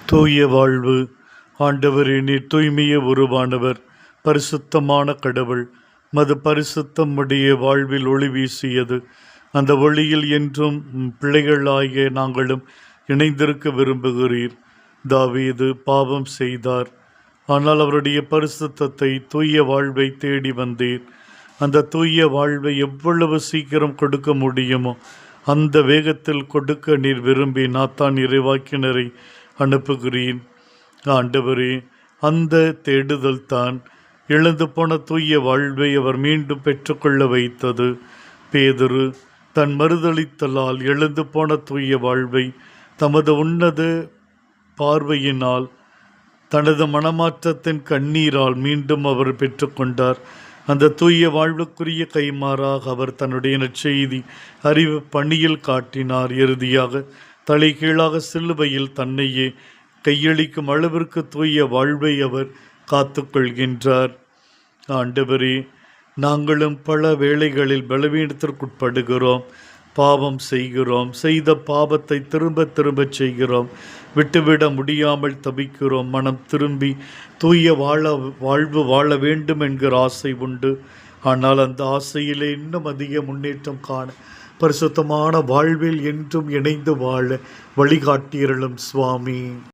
தூய வாழ்வு. ஆண்டவரே, நீர் தூய்மையே உருவானவர், பரிசுத்தமான கடவுள். மது பரிசுத்தம் உடைய வாழ்வில் ஒளி வீசியது. அந்த ஒளியில் என்றும் பிள்ளைகளாகிய நாங்களும் இணைந்திருக்க விரும்புகிறீர். தாவீது பாவம் செய்தார், ஆனால் அவருடைய பரிசுத்தத்தை, தூய வாழ்வை தேடி வந்தீர். அந்த தூய வாழ்வை எவ்வளவு சீக்கிரம் கொடுக்க முடியுமோ அந்த வேகத்தில் கொடுக்க நீர் விரும்பி நாத்தான் இறைவாக்கினரை அனுப்புகிறேன். ஆண்டவரே, அந்த தேடுதல் தான் இழந்து போன தூய வாழ்வை அவர் மீண்டும் பெற்றுக்கொள்ள வைத்தது. பேதுரு தன் மறுதளித்தலால் எழுந்து போன தூய வாழ்வை தமது உன்னத பார்வையினால், தனது மனமாற்றத்தின் கண்ணீரால் மீண்டும் அவர் பெற்றுக்கொண்டார். அந்த தூய வாழ்வுக்குரிய கைமாறாக அவர் தன்னுடைய நற்செய்தி அறிவு பணியில் காட்டினார். இறுதியாக தலைகீழாக சிலுவையில் தன்னையே கையளிக்கும் அளவிற்கு தூய வாழ்வை அவர் காத்து கொள்கின்றார். ஆண்டவரே, நாங்களும் பல வேளைகளில் பலவீனத்திற்குட்படுகிறோம், பாவம் செய்கிறோம், செய்த பாவத்தை திரும்ப திரும்ப செய்கிறோம், விட்டுவிட முடியாமல் தவிக்கிறோம். மனம் திரும்பி தூய வாழ்வு வாழ வேண்டும் என்கிற ஆசை உண்டு. ஆனால் அந்த ஆசையிலே இன்னும் அதிக முன்னேற்றம் காண பரிசுத்தமான வாழ்வில் என்றும் இணைந்து வாழ வழிகாட்டியருளும் சுவாமி.